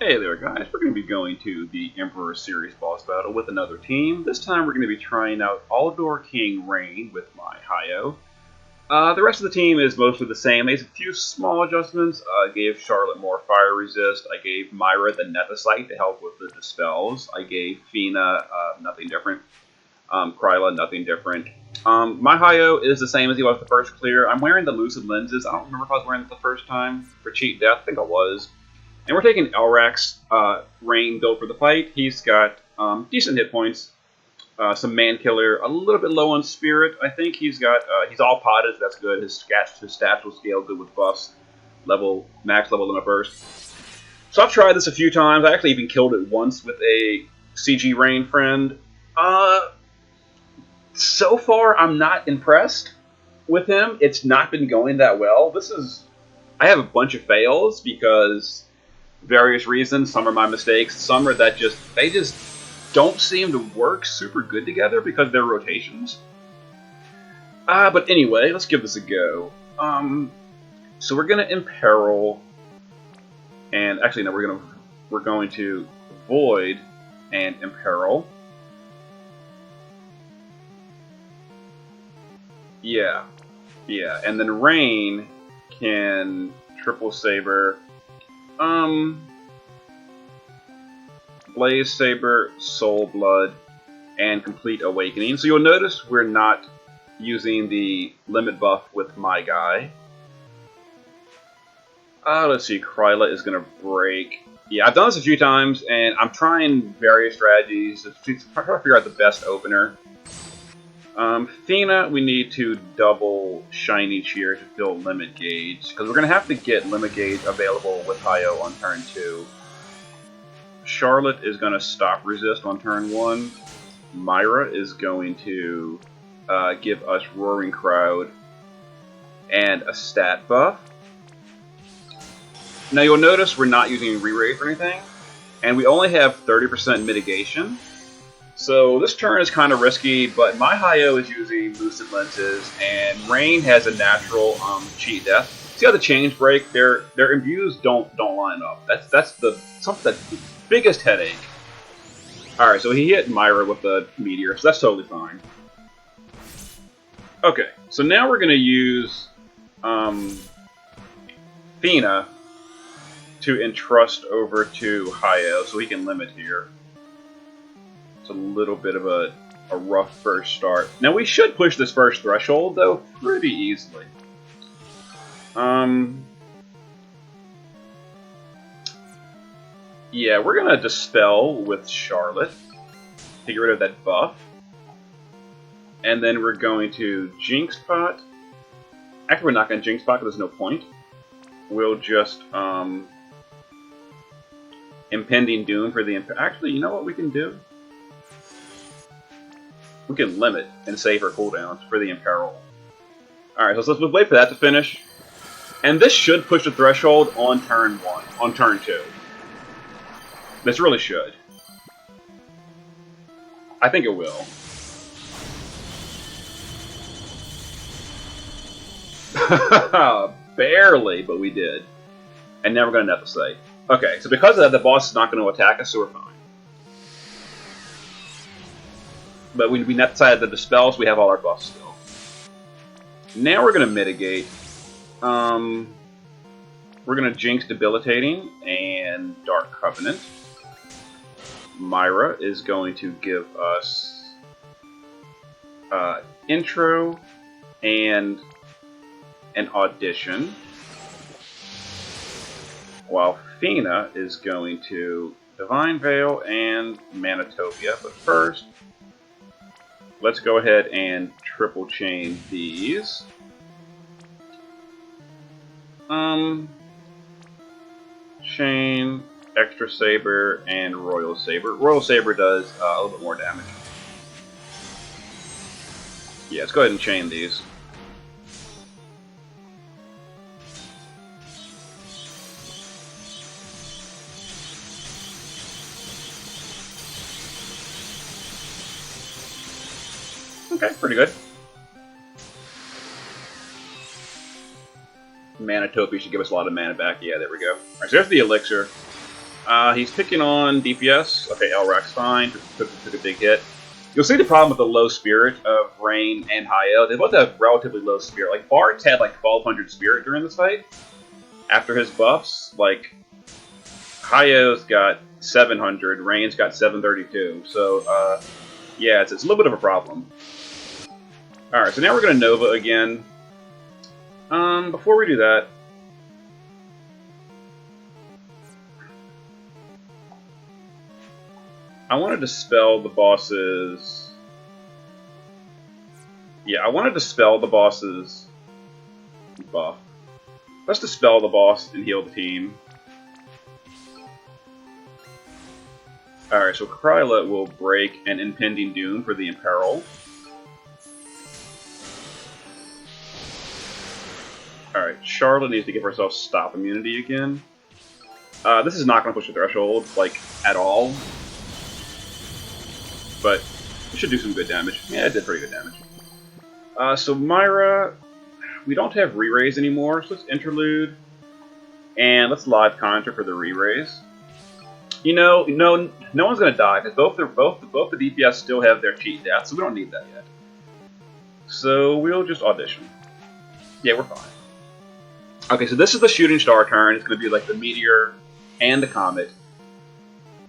Hey there guys, we're going to be going to the Emperor Series boss battle with another team. This time we're going to be trying out Aldor King Rain with my Hyoh. The rest of the team is mostly the same. There's a few small adjustments. I gave Charlotte more fire resist. I gave Myra the Nethicite to help with the dispels. I gave Fina nothing different. Kryla nothing different. My Hyoh is the same as he was the first clear. I'm wearing the Lucid lenses. I don't remember if I was wearing it the first time for Cheat Death. I think I was. And we're taking Elrak's Rain build for the fight. He's got decent hit points, some man killer, a little bit low on spirit. I think he's got he's all potted. So that's good. His stats will scale good with buffs, max level limit burst. So I've tried this a few times. I actually even killed it once with a CG Rain friend. So far, I'm not impressed with him. It's not been going that well. I have a bunch of fails because various reasons. Some are my mistakes. Some are that they just don't seem to work super good together because they're rotations. But anyway, let's give this a go. So we're gonna imperil, and actually no, we're going to void and imperil. Yeah, and then Rain can triple saber. Blaze Saber, Soul Blood, and Complete Awakening. So you'll notice we're not using the limit buff with my guy. Let's see, Kryla is going to break. Yeah, I've done this a few times, and I'm trying various strategies to try to figure out the best opener. Fina, we need to double Shiny Cheer to fill Limit Gauge, because we're going to have to get Limit Gauge available with Hyoh on turn 2. Charlotte is going to stop resist on turn 1. Myra is going to give us Roaring Crowd and a stat buff. Now you'll notice we're not using Re-Raise or anything, and we only have 30% mitigation. So this turn is kind of risky, but my Hyoh is using Lucid lenses, and Rain has a natural Cheat Death. See how the chains break? Their imbues don't line up. That's the biggest headache. All right, so he hit Myra with the meteor, so that's totally fine. Okay, so now we're gonna use Fina to entrust over to Hyoh, so he can limit here. It's a little bit of a rough first start. Now we should push this first threshold though pretty easily. Yeah, we're gonna dispel with Charlotte to get rid of that buff, and then we're going to Jinx Pot. Actually, we're not gonna Jinx Pot because there's no point. We'll just Impending Doom for the Actually, you know what we can do? We can limit and save her cooldowns for the Imperil. Alright, so let's wait for that to finish. And this should push the threshold on turn 1, on turn 2. This really should. I think it will. Barely, but we did. And now we're going to Nethicite. Okay, so because of that, the boss is not going to attack us, so we're fine. But we Nethicite the dispels, we have all our buffs still. Now we're going to mitigate. We're going to Jinx Debilitating and Dark Covenant. Myra is going to give us Intro and an Audition. While Fina is going to Divine Veil and Manitopia. But first, let's go ahead and triple chain these. Chain, Extra Saber, and Royal Saber. Royal Saber does a little bit more damage. Yeah, let's go ahead and chain these. Okay, pretty good. Manitopia should give us a lot of mana back. Yeah, there we go. Alright, so there's the elixir. He's picking on DPS. Okay, Elrak's fine. Took a big hit. You'll see the problem with the low spirit of Rain and Hyoh. They both have relatively low spirit. Like, Bart's had like 1200 spirit during this fight. After his buffs, like, Hyoh's got 700, Rain's got 732. So, yeah, it's a little bit of a problem. Alright, so now we're going to Nova again. Before we do that, I want to dispel the boss's... Yeah, I want to dispel the boss's buff. Let's dispel the boss and heal the team. Alright, so Kryla will break an impending doom for the Imperil. Alright, Charlotte needs to give herself stop immunity again. This is not going to push the threshold, like, at all. But it should do some good damage. Yeah, it did pretty good damage. So Myra, we don't have re-raise anymore, so let's interlude. And let's live conjure for the re-raise. You know, no one's going to die, because both the DPS still have their cheat death, so we don't need that yet. So we'll just audition. Yeah, we're fine. Okay, so this is the shooting star turn. It's going to be like the meteor and the comet.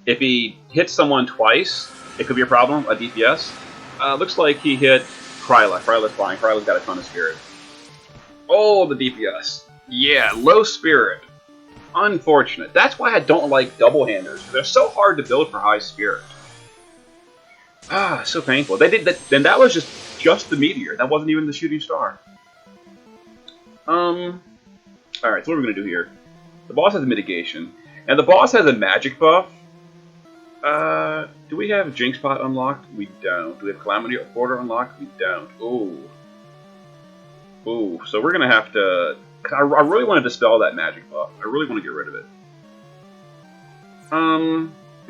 If he hits someone twice, it could be a problem, a DPS. Looks like he hit Kryla. Kryla's fine. Kryla's got a ton of spirit. Oh, the DPS. Yeah, low spirit. Unfortunate. That's why I don't like double-handers. They're so hard to build for high spirit. Ah, so painful. They did that. Then that was just the meteor. That wasn't even the shooting star. Alright, so what are we going to do here? The boss has mitigation. And the boss has a magic buff. Do we have Jinx Pot unlocked? We don't. Do we have Calamity Porter unlocked? We don't. Ooh. Ooh, so we're going to have to... I really want to dispel that magic buff. I really want to get rid of it.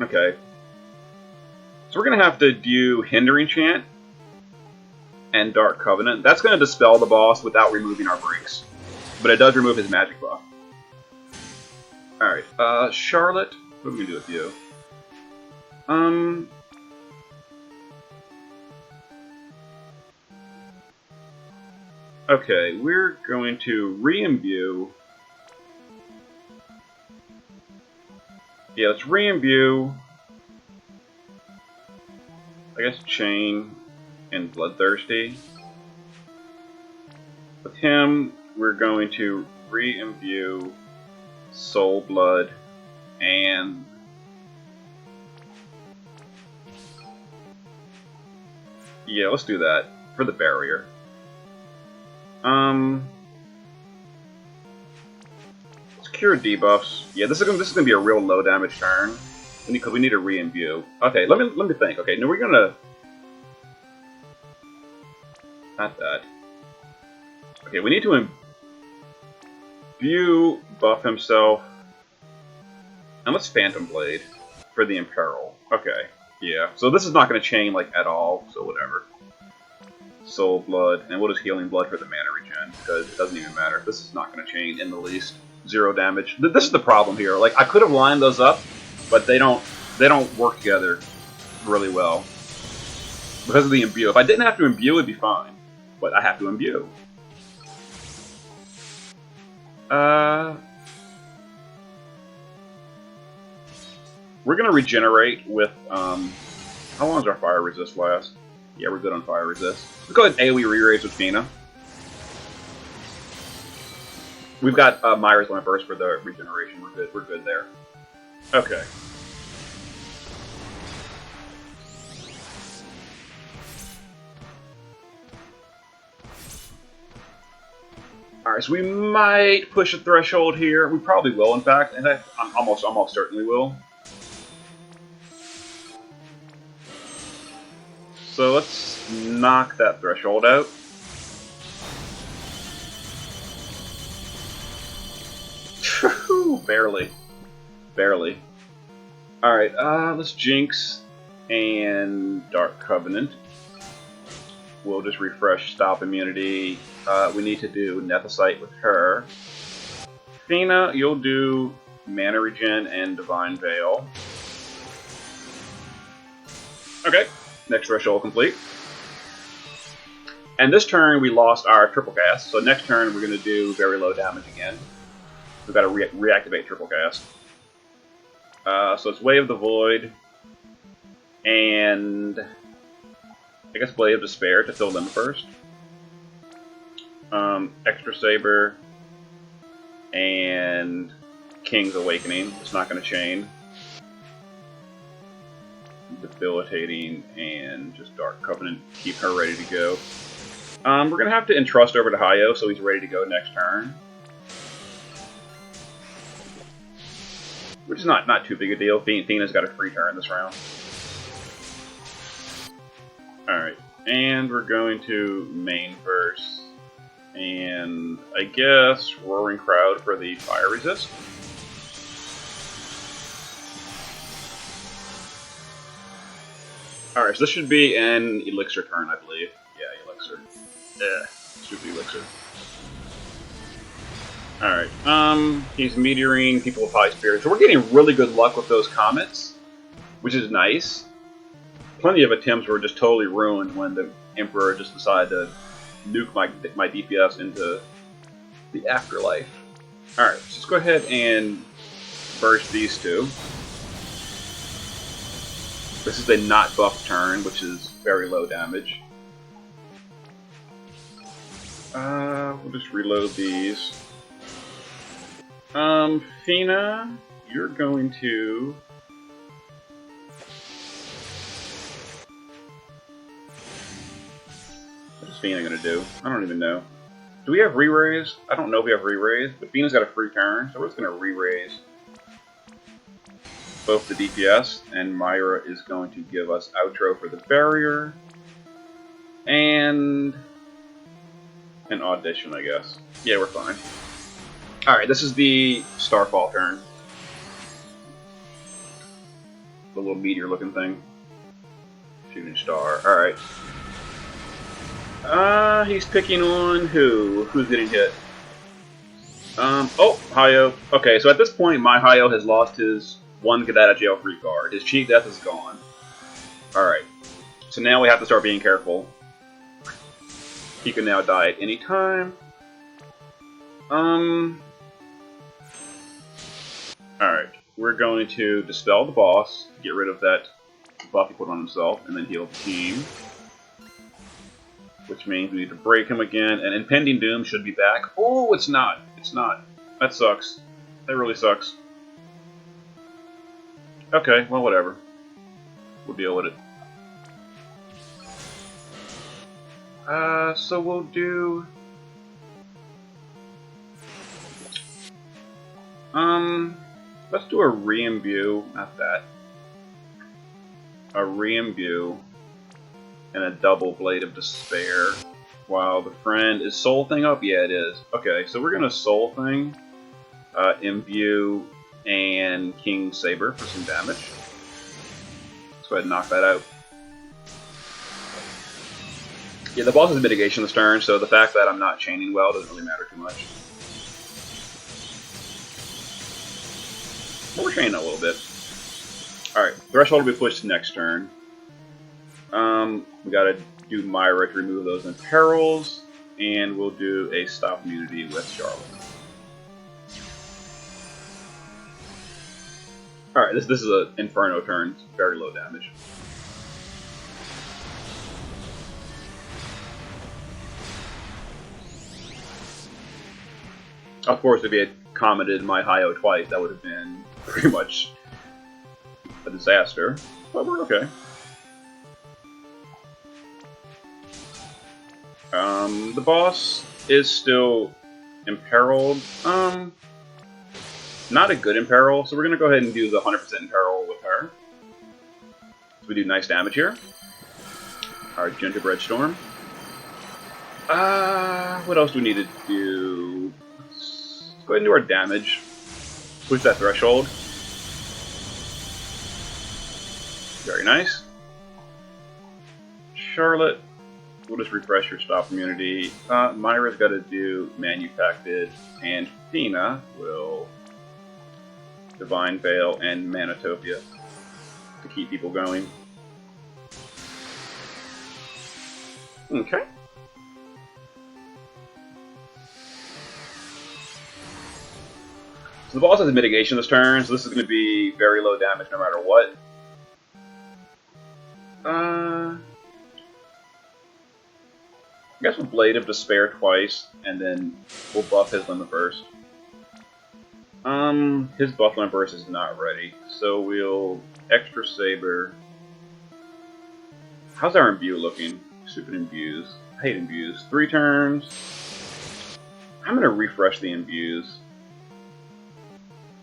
Okay. So we're going to have to do Hindering Chant and Dark Covenant. That's going to dispel the boss without removing our breaks. But it does remove his magic buff. Alright, Charlotte, what are we going to do with you? Okay, we're going to re-imbue. Yeah, let's re-imbue. I guess Chain and Bloodthirsty. With him, we're going to re-imbue Soul Blood and yeah, let's do that for the barrier. Let's cure debuffs. Yeah, this is gonna be a real low damage turn because we need a re-imbue. Okay, let me think. Okay, now we're gonna not that. Okay, we need to imbue buff himself, and let's Phantom Blade for the Imperil. Okay, yeah. So this is not going to chain like at all. So whatever. Soul Blood, and we'll just Healing Blood for the mana regen because it doesn't even matter. This is not going to chain in the least. 0 damage. This is the problem here. Like I could have lined those up, but they don't work together really well because of the imbue. If I didn't have to imbue, it'd be fine. But I have to imbue. We're gonna regenerate with how long does our fire resist last? Yeah, we're good on fire resist. Let's go ahead and AoE re-raise with Fina. We've got Myra's Lamp Burst for the regeneration. We're good. We're good there. Okay. Alright, so we might push a threshold here. We probably will, in fact, and I'm almost certainly will. So let's knock that threshold out. Barely. Barely. Alright, let's Jinx and Dark Covenant. We'll just refresh Stop Immunity. We need to do Nethicite with her. Fina, you'll do Mana Regen and Divine Veil. Okay, next threshold complete. And this turn we lost our triple cast, so next turn we're going to do very low damage again. We've got to reactivate triple cast. So it's Way of the Void, and I guess Blade of Despair to fill them first. Extra Saber, and King's Awakening. It's not going to chain. Debilitating, and just Dark Covenant. Keep her ready to go. We're going to have to entrust over to Hyoh so he's ready to go next turn. Which is not too big a deal. Thena's got a free turn this round. Alright, and we're going to main verse. And I guess Roaring Crowd for the fire resist. Alright, so this should be an Elixir turn, I believe. Yeah, Elixir. Yeah, stupid Elixir. Alright, he's meteoring people with high spirit. So we're getting really good luck with those comets, which is nice. Plenty of attempts were just totally ruined when the Emperor just decided to nuke my DPS into the afterlife. Alright, so let's go ahead and burst these two. This is a not buff turn, which is very low damage. We'll just reload these. Thena, you're going to... What is Thena going to do? I don't even know. Do we have re-raise? I don't know if we have re-raise, but Thena's got a free turn, so we're just going to re-raise both the DPS, and Myra is going to give us outro for the barrier, and an audition, I guess. Yeah, we're fine. Alright, this is the Starfall turn. The little meteor-looking thing. Shooting star. Alright. He's picking on who? Who's getting hit? Oh, Hyoh. Okay, so at this point, my Hyoh has lost his one get out of jail free card. His cheat death is gone. Alright. So now we have to start being careful. He can now die at any time. Alright. We're going to dispel the boss, get rid of that buff he put on himself, and then heal the team. Which means we need to break him again, and Impending Doom should be back. Oh, it's not. It's not. That sucks. That really sucks. Okay, well, whatever. We'll deal with it. So we'll do... let's do a re-imbue, not that. A re-imbue and a double Blade of Despair. While the friend is Soul Thing up? Yeah, it is. Okay, so we're gonna Soul Thing, imbue, and King Saber for some damage. Let's go ahead and knock that out. Yeah, the boss is mitigation this turn, so the fact that I'm not chaining well doesn't really matter too much. But we're chaining a little bit. Alright, Threshold will be pushed to next turn. We gotta do Myra to remove those imperils, and we'll do a Stop Immunity with Charlotte. Alright, this is an Inferno turn. It's very low damage. Of course, if he had commented my Hyoh twice, that would have been pretty much a disaster. But we're okay. The boss is still imperiled. Not a good imperil, so we're going to go ahead and do the 100% imperil with her. So we do nice damage here. Our Gingerbread Storm. What else do we need to do? Let's go ahead and do our damage. Push that threshold. Very nice. Charlotte, we'll just refresh your stop immunity. Myra's got to do Manufacted, and Thena will Divine Veil, and Manatopia to keep people going. Okay. So the boss has a mitigation this turn, so this is going to be very low damage no matter what. I guess we'll Blade of Despair twice, and then we'll buff his limit burst. His buff limit burst is not ready, so we'll Extra Saber. How's our Imbue looking? Stupid Imbues. I hate Imbues. 3 turns. I'm gonna refresh the Imbues.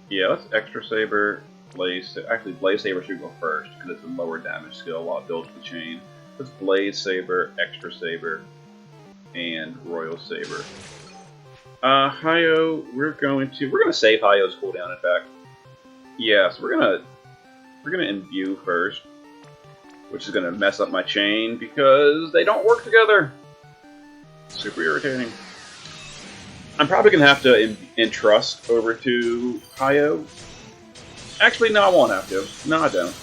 Yeah, let's Extra Saber, Blaze. Actually, Blaze Saber should go first because it's a lower damage skill while it builds the chain. Let's Blaze Saber, Extra Saber, and Royal Saber. Hyoh, we're gonna save Hyoh's cooldown. In fact, yes, we're gonna Imbue first, which is gonna mess up my chain because they don't work together. Super irritating. I'm probably going to have to entrust over to Hyoh. Actually, no, I won't have to. No, I don't.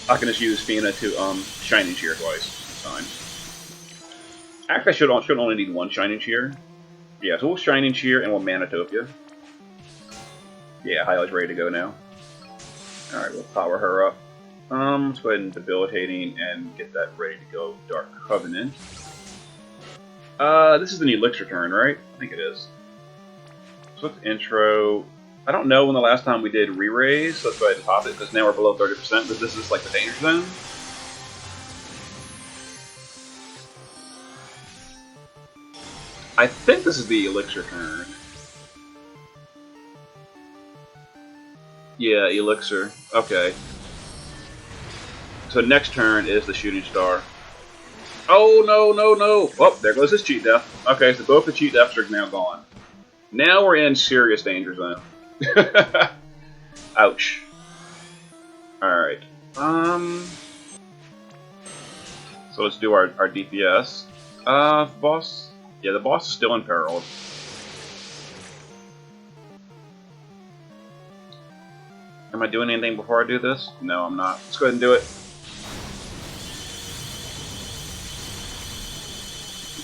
I can just use Fina to Shining Cheer twice. It's fine. Actually, I should only need 1 Shining Cheer. Yeah, so we'll Shining Cheer and we'll Manatopia. Yeah, Hyoh's ready to go now. Alright, we'll power her up. Let's go ahead and Debilitating and get that ready to go. Dark Covenant. This is an Elixir turn, right? I think it is. So let's intro. I don't know when the last time we did re-raise, so let's go ahead and pop it, because now we're below 30%, but this is like the danger zone. I think this is the Elixir turn. Yeah, Elixir. Okay. So next turn is the Shooting Star. Oh, no, no, no! Oh, there goes his Cheat Death. Okay, so both the Cheat Deaths are now gone. Now we're in serious danger zone. Ouch. Alright. So let's do our DPS. Boss. Yeah, the boss is still in peril. Am I doing anything before I do this? No, I'm not. Let's go ahead and do it.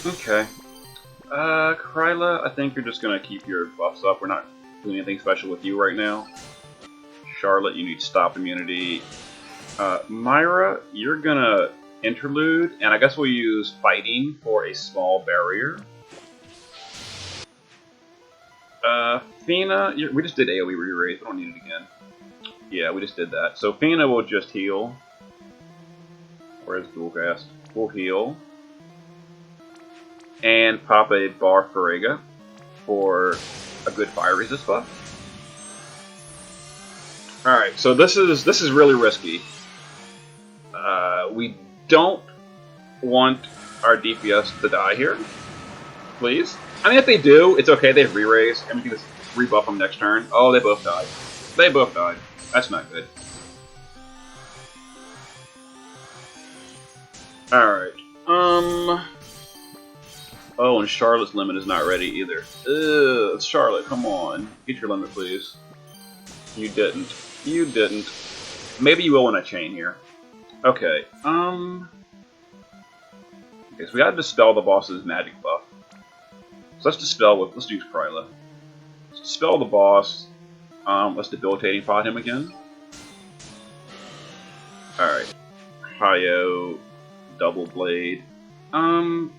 Okay. Kryla, I think you're just gonna keep your buffs up. We're not doing anything special with you right now. Charlotte, you need stop immunity. Myra, you're gonna interlude, and I guess we'll use fighting for a small barrier. Fina, we just did AoE re-raise, we don't need it again. Yeah, we just did that. So Fina will just heal. Where's dual cast? We'll heal. And pop a Bar Farega for a good fire resist buff. Alright, so this is really risky. We don't want our DPS to die here. Please. I mean, if they do, it's okay. They have re-raise, and we can just rebuff them next turn. Oh, they both died. They both died. That's not good. Alright. Oh, and Charlotte's limit is not ready either. Ugh, Charlotte, come on. Get your limit, please. You didn't. You didn't. Maybe you will when I chain here. Okay, okay, so we gotta dispel the boss's magic buff. So let's use Kryla. Let's dispel the boss. Let's debilitating pot him again. Alright. Hyoh, double blade.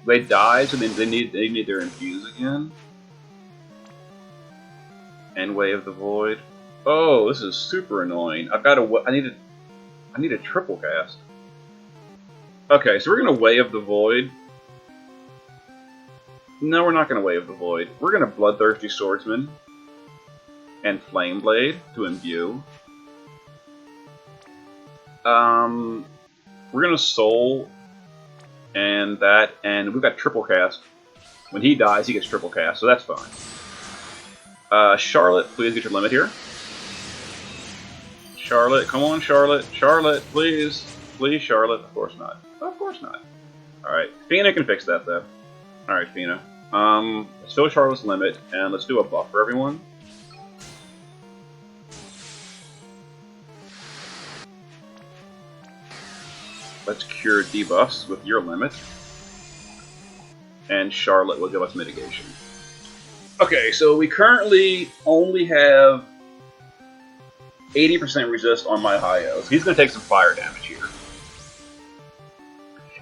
They died, so they need their infuse again. And Way of the Void. Oh, this is super annoying. I need a triple cast. Okay, so we're gonna Way of the Void. No, we're not gonna Way of the Void. We're gonna Bloodthirsty Swordsman and Flame Blade to imbue. We're gonna Soul and that, and we've got triple cast. When he dies, he gets triple cast, so that's fine. Charlotte, please get your limit here. Charlotte, come on, Charlotte. Charlotte, please. Please, Charlotte. Of course not. Of course not. Alright, Fina can fix that, though. Alright, Fina. Let's fill Charlotte's limit, and let's do a buff for everyone. Let's cure debuffs with your limit. And Charlotte will give us mitigation. Okay, so we currently only have 80% resist on my Hyoh, so he's going to take some fire damage here.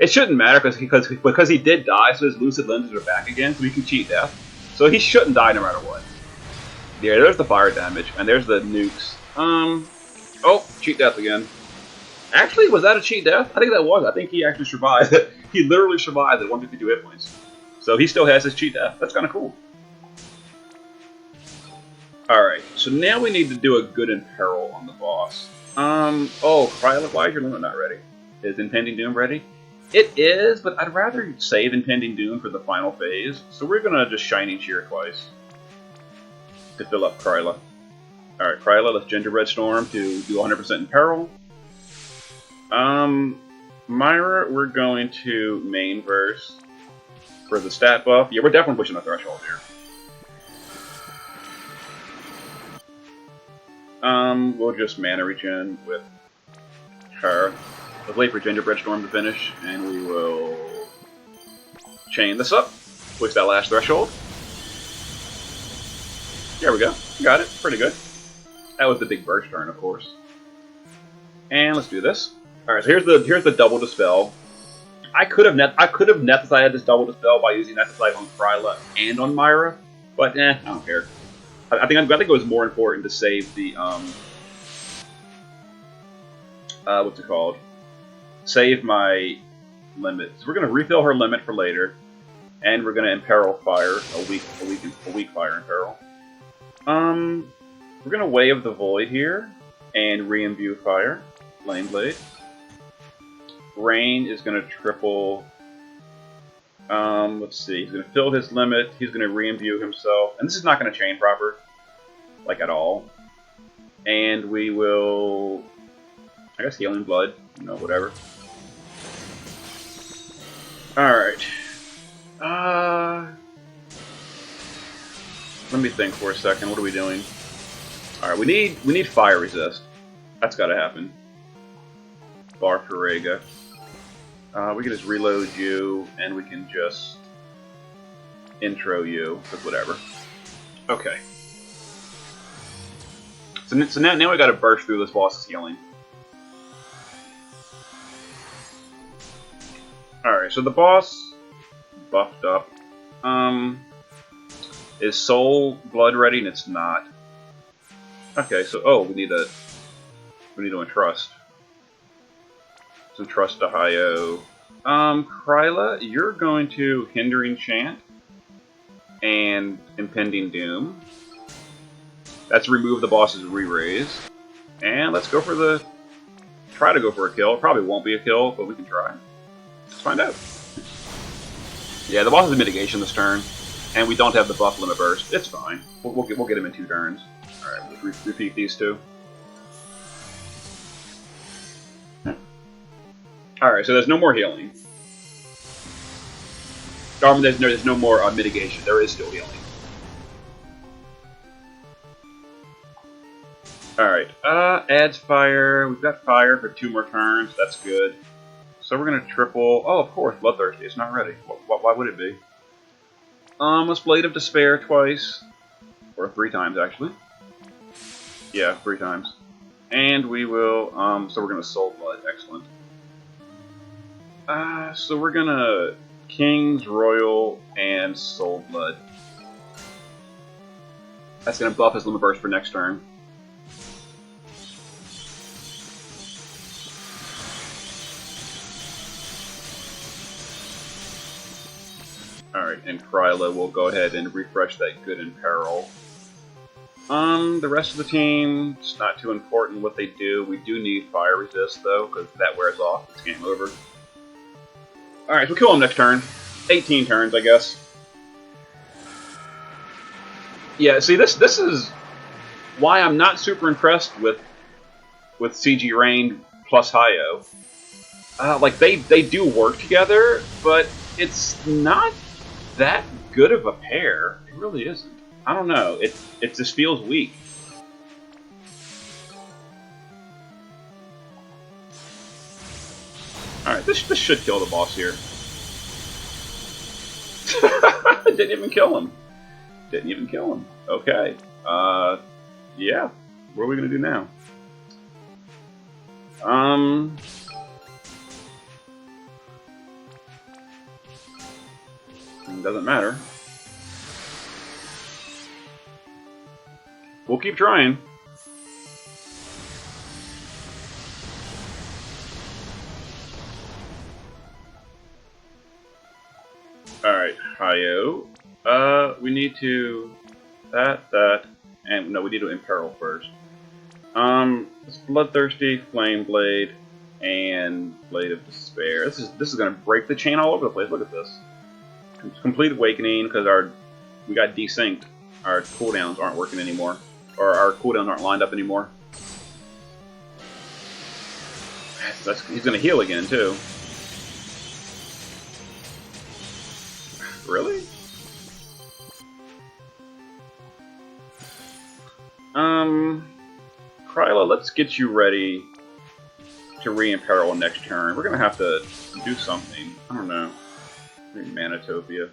It shouldn't matter because he did die, so his lucid lenses are back again, so he can cheat death. So he shouldn't die no matter what. Yeah, there's the fire damage, and there's the nukes. Oh, cheat death again. Actually, was that a cheat death? I think that was. I think he actually survived. He literally survived at 152 hit points. So he still has his cheat death. That's kind of cool. Alright, so now we need to do a good in peril on the boss. Oh, Kryla, why is your limit not ready? Is Impending Doom ready? It is, but I'd rather save Impending Doom for the final phase. So we're gonna just Shining Cheer twice to fill up Kryla. Alright, Kryla, let's Gingerbread Storm to do 100% in peril. Myra, we're going to main verse for the stat buff. Yeah, we're definitely pushing the threshold here. We'll just mana regen with her. Let's wait for Gingerbread Storm to finish, and we will chain this up. Push that last threshold. There we go. Got it. Pretty good. That was the big burst turn, of course. And let's do this. Alright, so here's the double dispel. I could have Nethicide this double dispel by using Nethicide on Kryla and on Myra, but I don't care. I think it was more important to save the what's it called? Save my limit. So we're gonna refill her limit for later, and we're gonna imperil fire a weak fire imperil. We're gonna Way of the Void here and re-imbue fire, Flame Blade. Rain is gonna triple. Let's see. He's gonna fill his limit. He's gonna re-imbue himself, and this is not gonna chain proper, like at all. And we will, I guess, Healing Blood. You know, whatever. All right. Let me think for a second. What are we doing? All right, we need fire resist. That's got to happen. Bar Ferrega. We can just reload you, and we can just intro you, because whatever. Okay. So now we got to burst through this boss's healing. All right, so the boss buffed up. Is Soul Blood ready? And it's not. Okay, so we need to entrust. So trust to Hyoh. Kryla, you're going to Hindering Chant and Impending Doom. That's remove the boss's re-raise. And let's go for try to go for a kill. Probably won't be a kill, but we can try. Let's find out. Yeah, the boss is mitigation this turn, and we don't have the buff limit burst. It's fine. We'll get him in 2 turns. All right, let's repeat these 2. Alright, so there's no more healing. There's no more mitigation. There is still healing. Alright, adds fire. We've got fire for 2 more turns. That's good. So we're going to triple... Oh, of course, Bloodthirsty. It's not ready. Why would it be? Let's Blade of Despair twice. Or 3 times, actually. Yeah, 3 times. And we will... so we're going to Soul Blood. Excellent. So we're gonna King's Royal and Soul Blood. That's gonna buff his Limit Burst for next turn. Alright, and Kryla will go ahead and refresh that Good in Peril. The rest of the team, it's not too important what they do. We do need Fire Resist though, because that wears off. It's game over. Alright, so we'll kill him next turn. 18 turns, I guess. Yeah, see, this is why I'm not super impressed with CG Rain plus Hyoh. Like, they do work together, but it's not that good of a pair. It really isn't. I don't know. It just feels weak. Alright, this should kill the boss here. Didn't even kill him. Didn't even kill him. Okay. Yeah. What are we gonna do now? Doesn't matter. We'll keep trying. Alright, Hyoh. We need to... and no, we need to imperil first. It's Bloodthirsty, Flame Blade, and Blade of Despair. This is gonna break the chain all over the place. Look at this. Complete Awakening, because we got desynced. Our cooldowns aren't working anymore. Or our cooldowns aren't lined up anymore. He's gonna heal again, too. Really? Kryla, let's get you ready to re-imperil next turn. We're gonna have to do something. I don't know. Manitopia.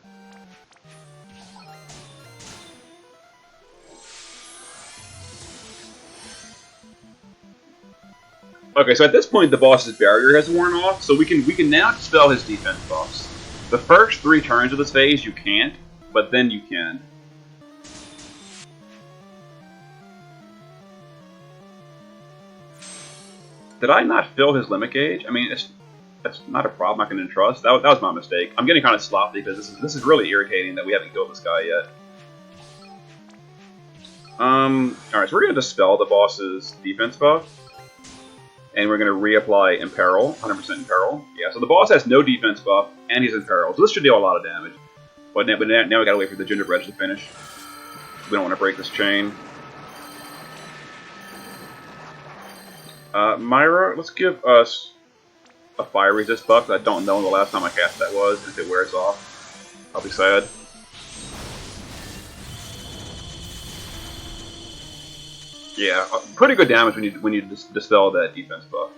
Okay, so at this point the boss's barrier has worn off, so we can now dispel his defense buffs. The first 3 turns of this phase you can't, but then you can. Did I not fill his limit gauge? I mean, that's not a problem I can entrust. That was my mistake. I'm getting kind of sloppy because this is really irritating that we haven't killed this guy yet. Alright, so we're going to dispel the boss's defense buff. And we're going to reapply Imperil, 100% Imperil. Yeah, so the boss has no defense buff, and he's Imperil. So this should deal a lot of damage. But now we got to wait for the gingerbread to finish. We don't want to break this chain. Myra, let's give us a fire resist buff. I don't know when the last time I cast that was. If it wears off, I'll be sad. Yeah, pretty good damage when you dispel that defense buff.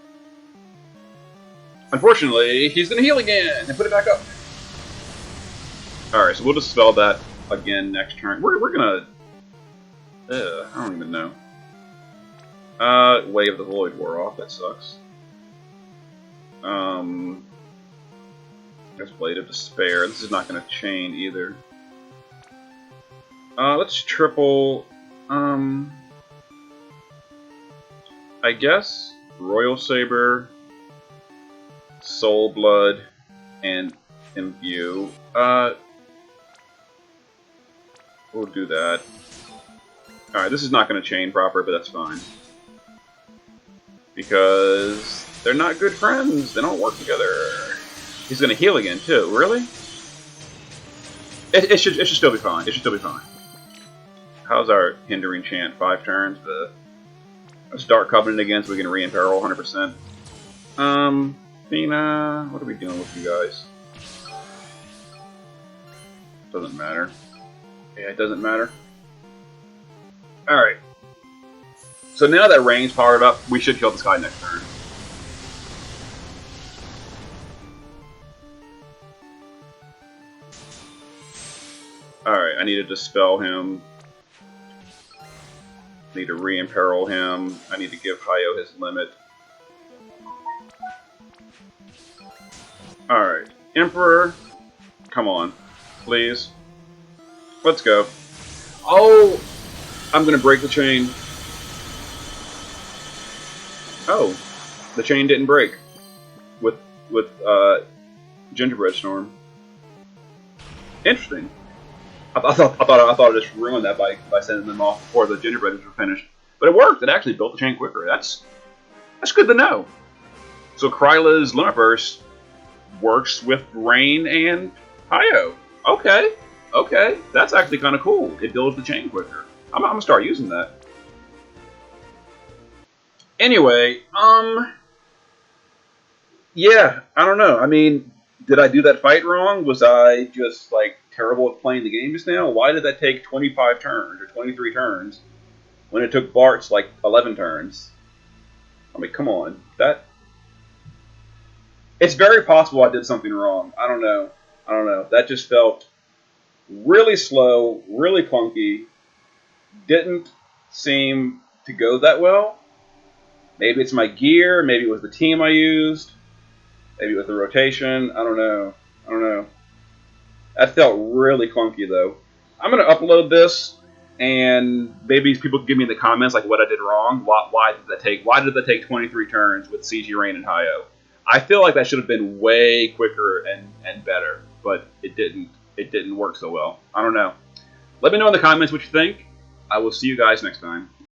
Unfortunately, he's gonna heal again and put it back up. All right, so we'll dispel that again next turn. We're gonna. I don't even know. Way of the Void wore off. That sucks. There's Blade of Despair. This is not going to chain either. Let's triple. I guess Royal Saber, Soul Blood, and Imbue. We'll do that. Alright, this is not going to chain proper, but that's fine. Because they're not good friends. They don't work together. He's going to heal again, too. Really? It should still be fine. It should still be fine. How's our Hindering Chant? 5 turns. Let's Dark Covenant again so we can re-imperil 100%. Fina, what are we doing with you guys? Doesn't matter. Yeah, it doesn't matter. Alright. So now that Rain's powered up, we should kill this guy next turn. Alright, I need to dispel him. I need to re-imperil him. I need to give Hyoh his limit. Alright. Emperor, come on. Please. Let's go. Oh! I'm gonna break the chain. Oh. The chain didn't break. With Gingerbread Storm. Interesting. I thought I just ruined that by sending them off before the gingerbreads were finished. But it worked. It actually built the chain quicker. That's good to know. So Kryla's Limit Burst works with Rain and Hyoh. Okay. Okay. That's actually kind of cool. It builds the chain quicker. I'm going to start using that. Anyway, yeah, I don't know. I mean, did I do that fight wrong? Was I just, like, terrible at playing the game just now? Why did that take 25 turns or 23 turns when it took Bart's, like, 11 turns? I mean, come on. It's very possible I did something wrong. I don't know. I don't know. That just felt really slow, really clunky. Didn't seem to go that well. Maybe it's my gear. Maybe it was the team I used. Maybe it was the rotation. I don't know. I don't know. That felt really clunky though. I'm gonna upload this, and maybe people can give me in the comments like what I did wrong. Why did that take? Why did that take 23 turns with CG Rain and Hyoh? I feel like that should have been way quicker and better, but it didn't. It didn't work so well. I don't know. Let me know in the comments what you think. I will see you guys next time.